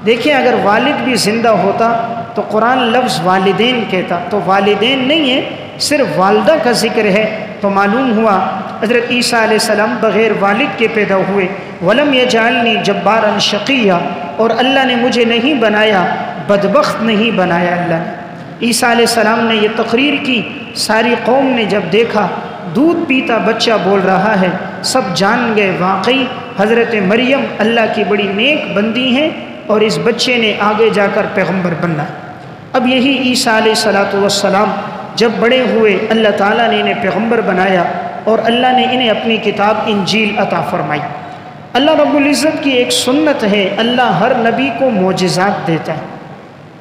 دیکھیں اگر والد بھی زندہ ہوتا تو قرآن لفظ والدین کہتا، تو والدین نہیں ہے، صرف والدہ کا ذکر ہے، تو معلوم ہوا حضرت عیسیٰ علیہ السلام بغیر والد کے پیدا ہوئے۔ وَلَمْ يَجْعَلْنِي جَبَّارًا شَقِيًّا، اور اللہ نے مجھے نہیں بنایا بدبخت، نہیں بنایا اللہ نے۔ عیسیٰ علیہ السلام نے یہ تقریر کی، ساری قوم نے جب دیکھا دودھ پیتا بچہ بول رہا ہے، سب جان گئے واقعی حضرت مریم اللہ کی بڑی نیک بندی ہیں اور اس بچے نے آگے جا کر پیغمبر بننا۔ اب یہی عیسیٰ علیہ السلام جب بڑے ہوئے اللہ تعالیٰ نے انہیں پیغمبر بنایا اور اللہ نے انہیں اپنی کتاب انجیل عطا فرمائی۔ اللہ رب العزت کی ایک سنت ہے، اللہ ہر نبی کو معجزات دیتا ہے،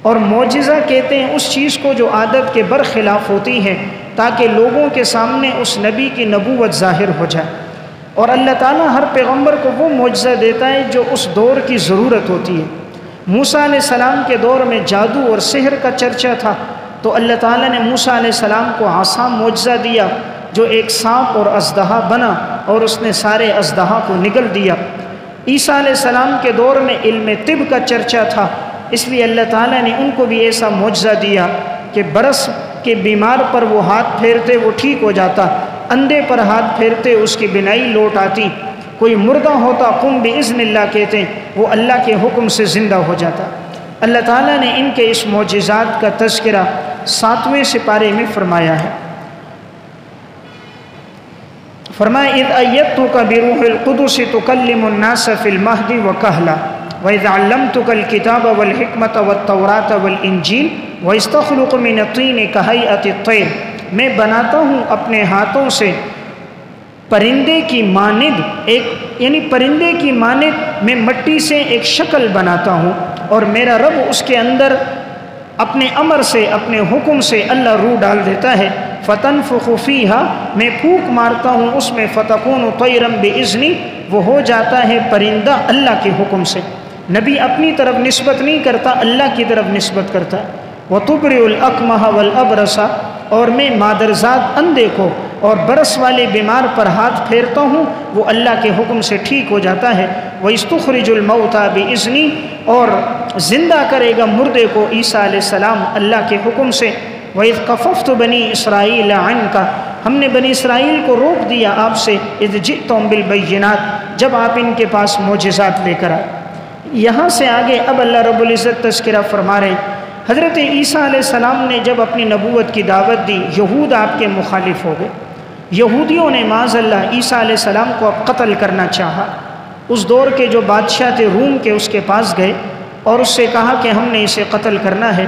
اور معجزہ کہتے ہیں اس چیز کو جو عادت کے برخلاف ہوتی ہے، تاکہ لوگوں کے سامنے اس نبی کی نبوت ظاہر ہو جائے۔ اور اللہ تعالیٰ ہر پیغمبر کو وہ معجزہ دیتا ہے جو اس دور کی ضرورت ہوتی ہے۔ موسیٰ علیہ السلام کے دور میں جادو اور سحر کا چرچا تھا، تو اللہ تعالیٰ نے موسیٰ علیہ السلام کو عصا معجزہ دیا جو ایک سانپ اور اژدہا بنا اور اس نے سارے اژدہا کو نگل دیا۔ عیسیٰ علیہ السلام کے دور میں علم طب کا چرچا تھا، اس لیے اللہ تعالیٰ نے ان کو بھی ایسا معجزہ دیا کہ برس کے بیمار پر وہ ہاتھ پھیرتے وہ ٹھیک ہو جاتا، اندھے پر ہاتھ پھیرتے اس کی بینائی لوٹ آتی، کوئی مردہ ہوتا قم بإذن اللہ کہتے ہیں وہ اللہ کے حکم سے زندہ ہو جاتا۔ اللہ تعالیٰ نے ان کے اس معجزات کا تذکرہ 7ویں سپارے میں فرمایا ہے۔ فرمایا اذ ایدتک بروح القدس تکلم الناس فی المہد وکہلا وَإِذْ عَلَّمْتُكَ الْكِتَابَ وَالْحِكْمَةَ وَالتَّوْرَاةَ وَالْإِنْجِيلَ وَإِذْ تَخْلُقُ مِنَ الطِّينِ كَهَيْئَةِ الطَّيْرِ، میں بناتا ہوں اپنے ہاتھوں سے پرندے کی مانند یعنی پرندے کی مانند میں مٹی سے ایک شکل بناتا ہوں، اور میرا رب اس کے اندر اپنے امر سے اپنے حکم سے اللہ روح ڈال دیتا ہے۔ فَتَنْفُخُ فِيهَا، میں پھونک مارتا ہوں اس میں، فَتَكُونُ طَيْرًا بِإِذْنِي، وہ ہو جاتا ہے پرندہ اللہ کے حکم سے۔ نبی اپنی طرف نسبت نہیں کرتا، اللہ کی طرف نسبت کرتا ہے۔ وَتُبْرِئُ الْأَكْمَحَ وَالْأَبْرَصَ، اور میں مادرزاد اندھے کو اور برس والے بیمار پر ہاتھ پھیرتا ہوں، وہ اللہ کے حکم سے ٹھیک ہو جاتا ہے۔ وَإِسْتُخْرِجُ الْمَوْتَى بِإِذْنِي، اور زندہ کرے گا مردے کو عیسیٰ علیہ السلام اللہ کے حکم سے۔ وَإِذْ كَفَفْتُ بَنِي إِسْرَائِيلَ عَنْكَ، ہم نے بنی اسرائیل کو روک دیا آپ سے، اِذْ جِئْتُم بِالْبَيِّنَاتِ، جب آپ ان کے پاس معجزات لے کر آئے۔ یہاں سے آگے اب اللہ رب العزت تذکرہ فرما رہے ہیں۔ حضرت عیسیٰ علیہ السلام نے جب اپنی نبوت کی دعوت دی، یہود آپ کے مخالف ہو گئے۔ یہودیوں نے معاذ اللہ عیسیٰ علیہ السلام کو اب قتل کرنا چاہا۔ اس دور کے جو بادشاہ تھے روم کے، اس کے پاس گئے اور اس سے کہا کہ ہم نے اسے قتل کرنا ہے۔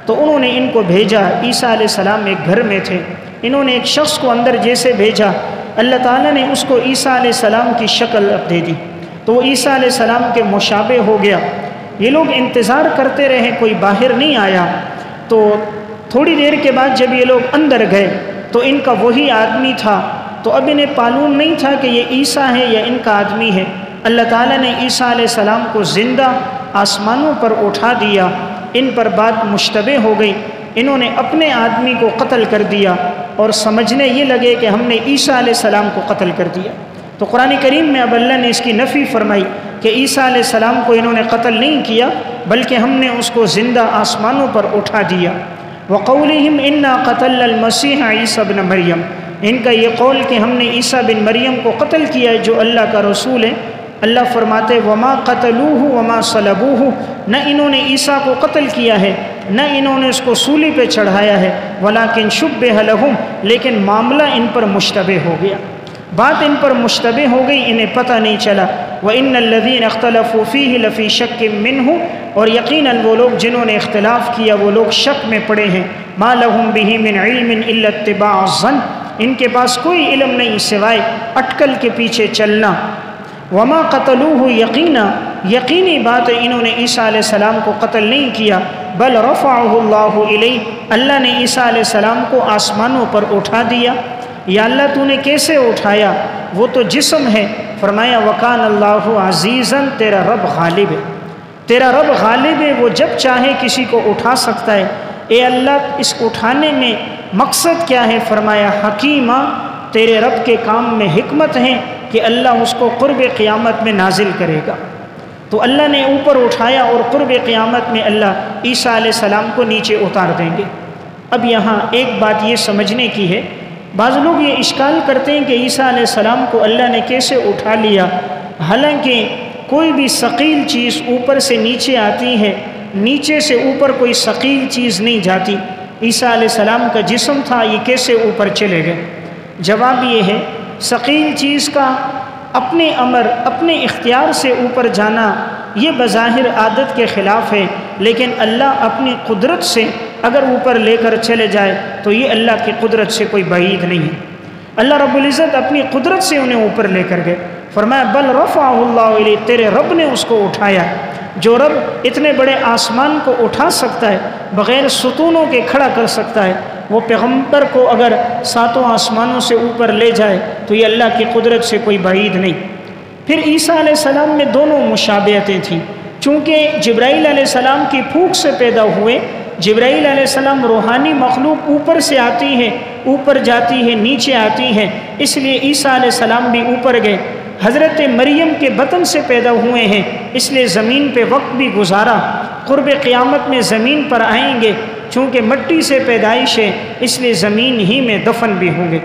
تو انہوں نے ان کو بھیجا، عیسیٰ علیہ السلام ایک گھر میں تھے، انہوں نے ایک شخص کو اندر جیسے بھیجا، اللہ تعالیٰ نے اس کو عیسیٰ علیہ السلام کی شکل دے دی، تو وہ عیسیٰ علیہ السلام کے مشابہ ہو گیا۔ یہ لوگ انتظار کرتے رہے، کوئی باہر نہیں آیا۔ تو تھوڑی دیر کے بعد جب یہ لوگ اندر گئے تو ان کا وہی آدمی تھا، تو اب انہیں معلوم نہیں تھا کہ یہ عیسیٰ ہے یا ان کا آدمی ہے۔ اللہ تعالیٰ نے عیسیٰ علیہ السلام کو زندہ آسمانوں پر اٹھا دیا، ان پر بات مشتبہ ہو گئی، انہوں نے اپنے آدمی کو قتل کر دیا اور سمجھنے یہ لگے کہ ہم نے عیسیٰ علیہ السلام کو قتل کر دیا۔ تو قرآن کریم میں اب اللہ نے اس کی نفی فرمائی کہ عیسیٰ علیہ السلام کو انہوں نے قتل نہیں کیا بلکہ ہم نے اس کو زندہ آسمانوں پر اٹھا دیا۔ وَقَوْلِهِمْ إِنَّا قَتَلْنَا الْمَسِيحَ عِيسَى ابْنَ مریم، ان کا یہ قول کہ ہم نے عیسیٰ بن مریم کو قتل کیا ہے جو اللہ کا رسول ہے۔ اللہ فرماتے وَمَا قَتَلُوهُ وَمَا صَلَبُوهُ، نہ انہوں نے عیسیٰ کو قتل کیا ہے نہ انہوں نے اس کو سولی پہ چڑھایا ہے، وَلَكِنْ شُبِّهَ لَهُمْ، لیکن معاملہ ان پر مشتبہ ہو گیا، بات ان پر مشتبہ ہو گئی، انہیں پتہ نہیں چلا۔ وَإِنَّ الَّذِينَ اخْتَلَفُوا فِيهِ لَفِي شَكٍّ مِّنْهُ، اور یقیناً وہ لوگ جنہوں نے اختلاف کیا وہ لوگ شک میں پڑے ہیں۔ مَا لَهُمْ بِهِ مِنْ عِلْمٍ إِلَّا اتِّبَاعَ الظَّنِّ، ان کے پاس کوئی علم نہیں سوائے اٹکل کے پیچھے چلنا۔ وَمَا قَتَلُوهُ يَقِينًا، یقینی بات ہے انہوں نے عیسیٰ علیہ السلام کو قتل نہیں کیا، بل رفعہ اللہ الیہ، اللہ نے عیسیٰ علیہ السلام کو آسمانوں پر اٹھا دیا۔ یا اللہ تو نے کیسے اٹھایا؟ وہ تو جسم ہے۔ فرمایا وکان اللہ عزیزاً، تیرا رب غالب ہے، تیرا رب غالب ہے، وہ جب چاہے کسی کو اٹھا سکتا ہے۔ اے اللہ اس اٹھانے میں مقصد کیا ہے؟ فرمایا حکیمہ، تیرے رب کے کام میں حکمت ہے کہ اللہ اس کو قرب قیامت میں نازل کرے گا۔ تو اللہ نے اوپر اٹھایا اور قرب قیامت میں اللہ عیسیٰ علیہ السلام کو نیچے اتار دیں گے۔ اب یہاں ایک بات یہ سمجھنے کی ہے، بعض لوگ یہ اشکال کرتے ہیں کہ عیسیٰ علیہ السلام کو اللہ نے کیسے اٹھا لیا، حالانکہ کوئی بھی ثقیل چیز اوپر سے نیچے آتی ہے، نیچے سے اوپر کوئی ثقیل چیز نہیں جاتی۔ عیسیٰ علیہ السلام کا جسم تھا، یہ کیسے اوپر چلے گئے؟ جواب یہ ہے ثقیل چیز کا اپنے امر اپنے اختیار سے اوپر جانا یہ بظاہر عادت کے خلاف ہے، لیکن اللہ اپنی قدرت سے اگر اوپر لے کر چلے جائے تو یہ اللہ کی قدرت سے کوئی بعید نہیں ہے۔ اللہ رب العزت اپنی قدرت سے انہیں اوپر لے کر گئے۔ فرمایا بل رفعہ اللہ الیہ، تیرے رب نے اس کو اٹھایا۔ جو رب اتنے بڑے آسمان کو اٹھا سکتا ہے، بغیر ستونوں کے کھڑا کر سکتا ہے، وہ پیغمبر کو اگر ساتوں آسمانوں سے اوپر لے جائے تو یہ اللہ کی قدرت سے کوئی بعید نہیں۔ پھر عیسیٰ علیہ السلام میں دونوں مشابہتیں تھیں، چونکہ جبرائیل علیہ السلام کی پھوک سے پیدا ہوئے۔ جبرائیل علیہ السلام روحانی مخلوق، اوپر سے آتی ہے، اوپر جاتی ہے، نیچے آتی ہے، اس لیے عیسیٰ علیہ السلام بھی اوپر گئے۔ حضرت مریم کے بطن سے پیدا ہوئے ہیں، اس لیے زمین پہ وقت بھی گزارا۔ قرب قیامت میں زمین پر آئیں گے، چونکہ مٹی سے پیدائش ہے اس لیے زمین ہی میں دفن بھی ہوں گے۔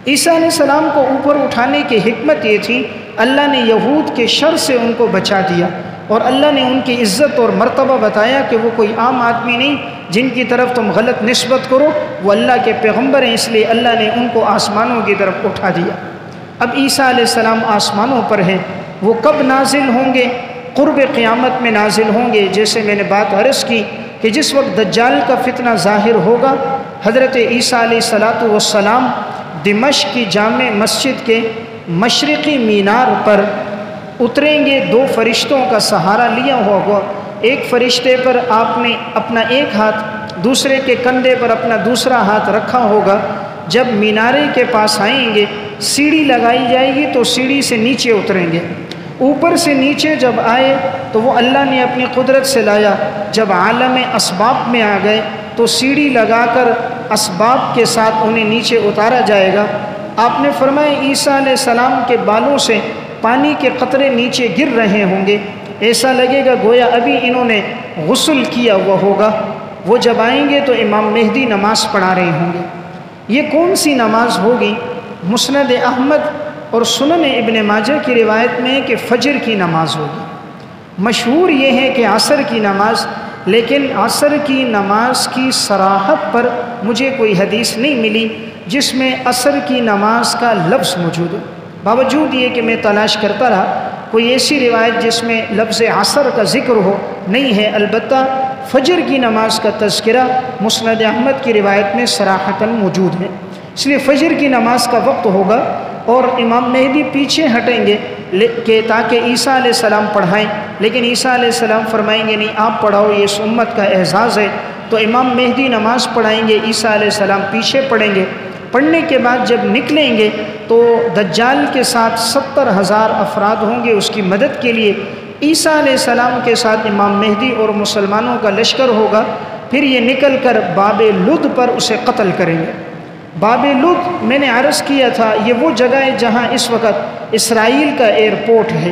عیسیٰ علیہ السلام کو اوپر اٹھانے کی حکمت یہ تھی، اللہ نے یہود کے شر سے ان کو بچا دیا، اور اللہ نے ان کی عزت اور مرتبہ بتایا کہ وہ کوئی عام آدمی نہیں جن کی طرف تم غلط نسبت کرو، وہ اللہ کے پیغمبر ہیں، اس لیے اللہ نے ان کو آسمانوں کی طرف اٹھا دیا۔ اب عیسیٰ علیہ السلام آسمانوں پر ہیں، وہ کب نازل ہوں گے؟ قرب قیامت میں نازل ہوں گے۔ جیسے میں نے بات عرض کی کہ جس وقت دجال کا فتنہ ظاہر ہوگا، حضرت عیسیٰ علیہ السلام دمشق کی جامع مسجد کے مشرقی مینار پر اتریں گے۔ دو فرشتوں کا سہارا لیا ہوگا، ایک فرشتے پر آپ نے اپنا ایک ہاتھ، دوسرے کے کندھے پر اپنا دوسرا ہاتھ رکھا ہوگا۔ جب مینارے کے پاس آئیں گے، سیڑھی لگائی جائے گی تو سیڑھی سے نیچے اتریں گے۔ اوپر سے نیچے جب آئے تو وہ اللہ نے اپنی قدرت سے لایا۔ جب عالم اسباب میں آ گئے تو سیڑھی لگا کر اسباب کے ساتھ انہیں نیچے اتارا جائے گا۔ آپ نے فرمایا عیسیٰ علیہ السلام کے بالوں سے پانی کے قطرے نیچے گر رہے ہوں گے، ایسا لگے گا گویا ابھی انہوں نے غسل کیا ہوا ہوگا۔ وہ جب آئیں گے تو امام مہدی نماز پڑھا رہے ہوں گے۔ یہ کون سی نماز ہوگی؟ مسند احمد اور سنن ابن ماجہ کی روایت میں ہے کہ فجر کی نماز ہوگی۔ مشہور یہ ہے کہ عصر کی نماز، لیکن عصر کی نماز کی صراحت پر مجھے کوئی حدیث نہیں ملی جس میں عصر کی نماز کا لفظ موجود ہو۔ باوجود یہ کہ میں تلاش کرتا رہا، کوئی ایسی روایت جس میں لفظ عصر کا ذکر ہو نہیں ہے۔ البتہ فجر کی نماز کا تذکرہ مسند احمد کی روایت میں صراحتاً موجود ہے۔ اس لیے فجر کی نماز کا وقت ہوگا اور امام مہدی پیچھے ہٹیں گے کہ تاکہ عیسیٰ علیہ السلام پڑھائیں، لیکن عیسیٰ علیہ السلام فرمائیں گے نہیں آپ پڑھاؤ، یہ اس امت کا اعزاز ہے۔ تو امام مہدی نماز پڑھائیں گے، عیسیٰ علیہ السلام پیچھے پڑھیں گے۔ پڑھنے کے بعد جب نکلیں گے تو دجال کے ساتھ 70,000 افراد ہوں گے اس کی مدد کے لیے۔ عیسیٰ علیہ السلام کے ساتھ امام مہدی اور مسلمانوں کا لشکر ہوگا۔ پھر یہ نکل کر باب لد پر اسے قتل کریں گے۔ باب لد میں نے عرض کیا تھا یہ وہ جگہ ہے جہاں اس وقت اسرائیل کا ایئرپورٹ ہے۔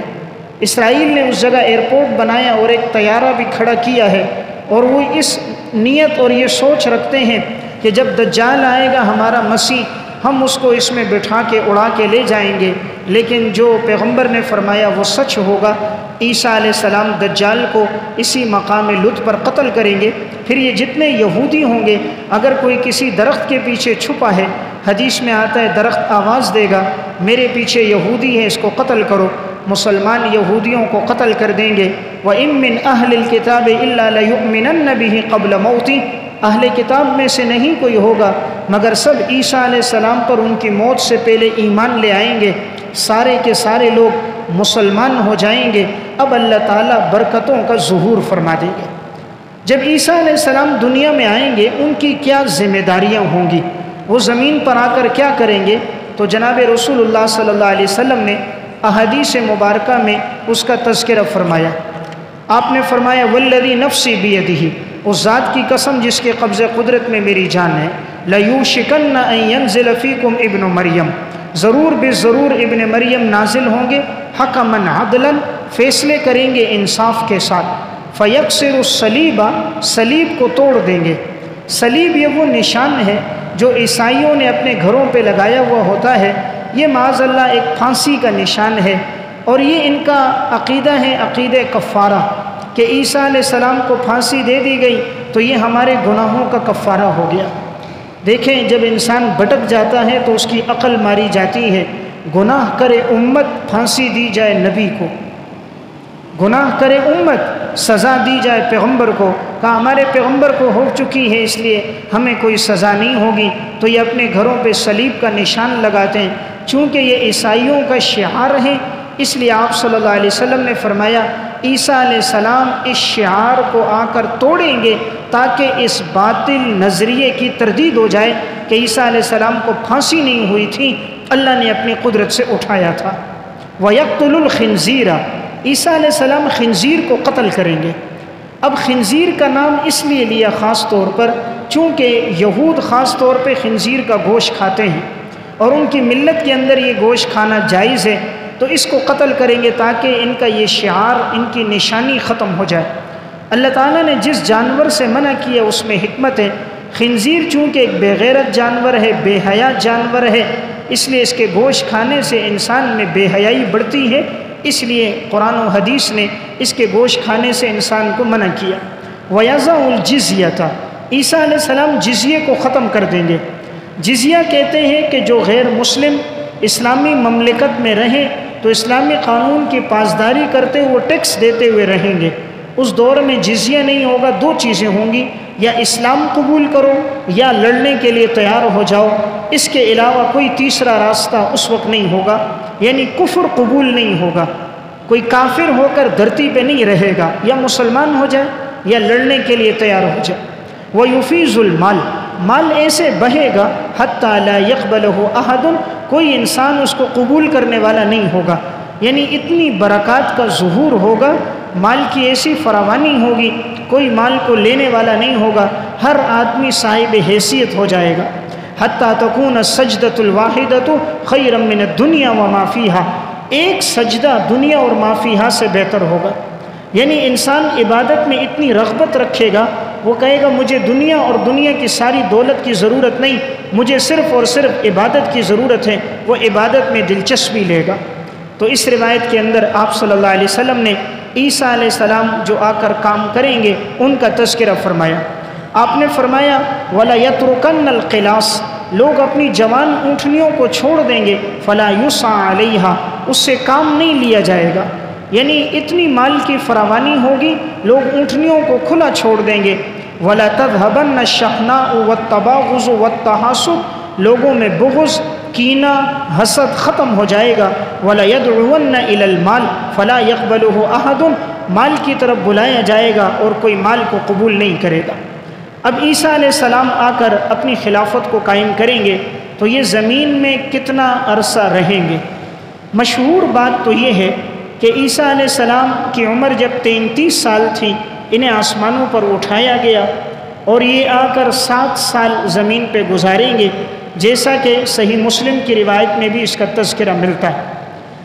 اسرائیل نے اس جگہ ایئرپورٹ بنایا اور ایک طیارہ بھی کھڑا کیا ہے، اور وہ اس نیت اور یہ سوچ رکھتے ہیں کہ جب دجال آئے گا ہمارا مسیح، ہم اس کو اس میں بٹھا کے اڑا کے لے جائیں گے۔ لیکن جو پیغمبر نے فرمایا وہ سچ ہوگا، عیسیٰ علیہ السلام دجال کو اسی مقام لد پر قتل کریں گے۔ پھر یہ جتنے یہودی ہوں گے، اگر کوئی کسی درخت کے پیچھے چھپا ہے، حدیث میں آتا ہے درخت آواز دے گا میرے پیچھے یہودی ہے، اس کو قتل کرو، مسلمان یہودیوں کو قتل کر دیں گے۔ وَإِن مِّنْ أَهْلِ الْكِتَابِ إِلَّا لَيُؤْمِنَنَّ بِهِ قَبْلَ مَوْتِهِ، اہل کتاب میں سے نہیں کوئی ہوگا مگر سب عیسیٰ علیہ السلام پر ان کی موت سے پہلے ایمان لے آئیں گے، سارے کے سارے لوگ مسلمان ہو جائیں گے۔ اب اللہ تعالیٰ برکتوں کا ظہور فرما دیں گے۔ جب عیسیٰ علیہ السلام دنیا میں آئیں گے ان کی کیا ذمہ داریاں ہوں گی، وہ زمین پر آ کر کیا کریں گے، تو جناب رسول اللہ صلی اللہ علیہ وسلم نے احادیث مبارکہ میں اس کا تذکرہ فرمایا۔ آپ نے فرمایا والذی نفسی بیدہ، اس ذات کی قسم جس کے قبض قدرت میں میری جان ہے، لیوشکن ان ینزل فیکم ابن مریم، ضرور بے ضرور ابن مریم نازل ہوں گے، حکمن عدلا، فیصلے کریں گے انصاف کے ساتھ، فیکسر الصلیب، صلیب کو توڑ دیں گے۔ صلیب یہ وہ نشان ہے جو عیسائیوں نے اپنے گھروں پہ لگایا ہوا ہوتا ہے، یہ معاذ اللہ ایک پھانسی کا نشان ہے، اور یہ ان کا عقیدہ ہے، عقیدہ کفارہ، کہ عیسیٰ علیہ السلام کو پھانسی دے دی گئی تو یہ ہمارے گناہوں کا کفارہ ہو گیا۔ دیکھیں جب انسان بھٹک جاتا ہے تو اس کی عقل ماری جاتی ہے، گناہ کرے امت پھانسی دی جائے نبی کو، گناہ کرے امت سزا دی جائے پیغمبر کو، کہا ہمارے پیغمبر کو ہو چکی ہے اس لیے ہمیں کوئی سزا نہیں ہوگی، تو یہ اپنے گھروں پہ صلیب کا نشان لگاتے ہیں۔ چونکہ یہ عیسائیوں کا شعار ہے اس لیے آپ صلی اللہ علیہ وسلم نے فرمایا عیسیٰ علیہ السلام اس شعار کو آ کر توڑیں گے تاکہ اس باطل نظریے کی تردید ہو جائے کہ عیسیٰ علیہ السلام کو پھانسی نہیں ہوئی تھی، اللہ نے اپنی قدرت سے اٹھایا تھا۔ وَيَقْتُلُ الْخِنْزِيرَ، عیسیٰ علیہ السلام خنزیر کو قتل کریں گے۔ اب خنزیر کا نام اس لیے لیا خاص طور پر چونکہ یہود خاص طور پہ خنزیر کا گوشت کھاتے ہیں اور ان کی ملت کے اندر یہ گوشت کھانا جائز ہے، تو اس کو قتل کریں گے تاکہ ان کا یہ شعار، ان کی نشانی ختم ہو جائے۔ اللہ تعالیٰ نے جس جانور سے منع کیا اس میں حکمت ہے۔ خنزیر چونکہ ایک بے غیرت جانور ہے، بے حیا جانور ہے، اس لیے اس کے گوشت کھانے سے انسان میں بے حیائی بڑھتی ہے، اس لیے قرآن و حدیث نے اس کے گوشت کھانے سے انسان کو منع کیا۔ وَيَضَعُ الْجِزْيَةَ، عیسیٰ علیہ السلام جزیے کو ختم کر دیں گے۔ جزیہ کہتے ہیں کہ جو غیر مسلم اسلامی مملکت میں رہیں تو اسلامی قانون کی پاسداری کرتے ہوئے ٹیکس دیتے ہوئے رہیں گے۔ اس دور میں جزیہ نہیں ہوگا، دو چیزیں ہوں گی، یا اسلام قبول کرو یا لڑنے کے لیے تیار ہو جاؤ، اس کے علاوہ کوئی تیسرا راستہ اس وقت نہیں ہوگا، یعنی کفر قبول نہیں ہوگا، کوئی کافر ہو کر دھرتی پہ نہیں رہے گا، یا مسلمان ہو جائے یا لڑنے کے لیے تیار ہو جائے۔ وَيُفِيضُ الْمَالِ، مال ایسے بہے گا حَتَّى لَا يَقْبَلُهُ أَحَدٌ، کوئی انسان اس کو قبول کرنے والا نہیں ہوگا، یعنی اتنی برکات کا ظہور ہوگا، مال کی ایسی فراوانی ہوگی، کوئی مال کو لینے والا نہیں ہوگا، ہر آدمی صاحب حیثیت ہو جائے گا۔ حَتَّى تَكُونَ السَّجْدَةُ الْوَاحِدَةُ خَيْرًا مِنَ الدُّنْيَا وَمَا فِيهَا، ایک سجدہ دنیا اور ما فیہا سے بہتر ہوگا، یعنی انسان عبادت میں اتنی رغبت رکھے گا، وہ کہے گا مجھے دنیا اور دنیا کی ساری دولت کی ضرورت نہیں، مجھے صرف اور صرف عبادت کی ضرورت ہے، وہ عبادت میں دلچسپی لے گا۔ تو اس روایت کے اندر آپ صلی اللہ علیہ وسلم نے عیسیٰ علیہ السلام جو آ کر کام کریں گے ان کا تذکرہ فرمایا۔ آپ نے فرمایا وَلَا يَتْرُكَنَّ الْقِلَاسِ، لوگ اپنی جوان اونٹنیوں کو چھوڑ دیں گے، فَلَا يُسْعَى عَلَيْهَا، اس سے کام نہیں لیا جائے گا، یعنی اتنی مال کی فراوانی ہوگی لوگ اونٹنیوں کو کھلا چھوڑ دیں گے۔ وَلَا تَذْهَبَنَّ الشَّحْنَاءُ وَالتَّبَاغُضُ وَالتَّحَاسُدُ، لوگوں میں بغض، کینہ، حسد ختم ہو جائے گا۔ وَلَا يَدْعُوَنَّ إِلَى الْمَالِ فَلَا يَقْبَلُهُ أَحَدٌ، مال کی طرف بلایا جائے گا اور کوئی مال کو قبول نہیں کرے گا۔ اب عیسیٰ علیہ السلام آ کر اپنی خلافت کو قائم کریں گے تو یہ زمین میں کتنا عرصہ رہیں گے؟ مشہور بات تو یہ ہے کہ عیسیٰ علیہ السلام کی عمر جب 33 سال تھی، انہیں آسمانوں پر اٹھایا گیا اور یہ آ کر 7 سال زمین پہ گزاریں گے۔ جیسا کہ صحیح مسلم کی روایت میں بھی اس کا تذکرہ ملتا ہے۔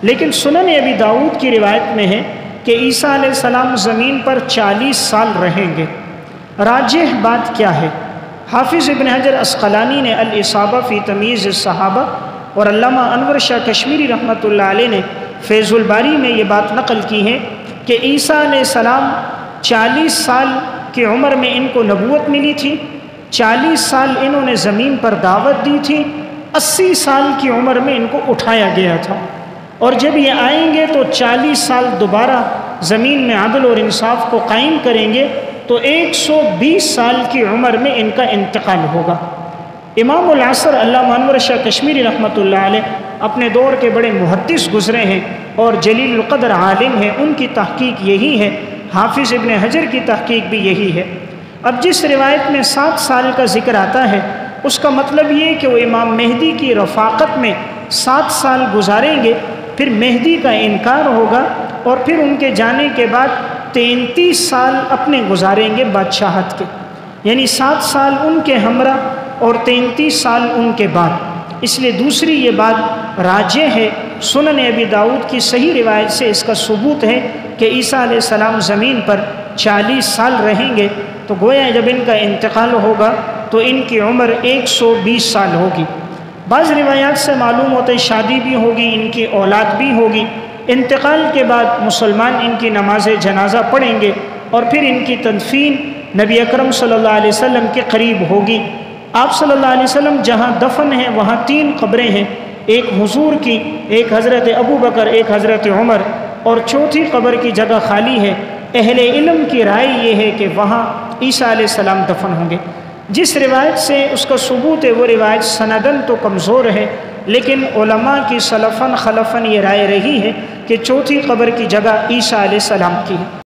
لیکن سنن ابی داؤد کی روایت میں ہے کہ عیسیٰ علیہ السلام زمین پر 40 سال رہیں گے۔ راجح بات کیا ہے؟ حافظ ابن حجر عسقلانی نے الاصابہ فی تمییز الصحابہ اور علامہ انور شاہ کشمیری رحمۃ اللہ علیہ نے فیض الباری میں یہ بات نقل کی ہے کہ عیسیٰ علیہ السلام 40 سال کی عمر میں ان کو نبوت ملی تھی، 40 سال انہوں نے زمین پر دعوت دی تھی، 80 سال کی عمر میں ان کو اٹھایا گیا تھا، اور جب یہ آئیں گے تو 40 سال دوبارہ زمین میں عدل اور انصاف کو قائم کریں گے، تو 120 سال کی عمر میں ان کا انتقال ہوگا۔ امام العصر علامہ انور شاہ کشمیری رحمۃ اللہ علیہ اپنے دور کے بڑے محدث گزرے ہیں اور جلیل القدر عالم ہیں، ان کی تحقیق یہی ہے، حافظ ابن حجر کی تحقیق بھی یہی ہے۔ اب جس روایت میں 7 سال کا ذکر آتا ہے، اس کا مطلب یہ کہ وہ امام مہدی کی رفاقت میں 7 سال گزاریں گے، پھر مہدی کا انکار ہوگا، اور پھر ان کے جانے کے بعد 33 سال اپنے گزاریں گے بادشاہت کے، یعنی 7 سال ان کے ہمراہ اور 33 سال ان کے بعد۔ اس لیے دوسری یہ بات راجح ہے، سنن ابی داؤد کی صحیح روایت سے اس کا ثبوت ہے کہ عیسیٰ علیہ السلام زمین پر 40 سال رہیں گے، تو گویا جب ان کا انتقال ہوگا تو ان کی عمر 120 سال ہوگی۔ بعض روایات سے معلوم ہوتا ہے شادی بھی ہوگی، ان کی اولاد بھی ہوگی، انتقال کے بعد مسلمان ان کی نماز جنازہ پڑھیں گے، اور پھر ان کی تدفین نبی اکرم صلی اللہ علیہ وسلم کے قریب ہوگی۔ آپ صلی اللہ علیہ وسلم جہاں دفن ہیں وہاں 3 قبریں ہیں، ایک حضور کی، ایک حضرت ابو بکر، ایک حضرت عمر، اور چوتھی قبر کی جگہ خالی ہے۔ اہل علم کی رائے یہ ہے کہ وہاں عیسیٰ علیہ السلام دفن ہوں گے۔ جس روایت سے اس کا ثبوت ہے وہ روایت سندن تو کمزور ہے، لیکن علماء کی سلفاً خلفاً یہ رائے رہی ہے کہ چوتھی قبر کی جگہ عیسیٰ علیہ السلام کی ہے۔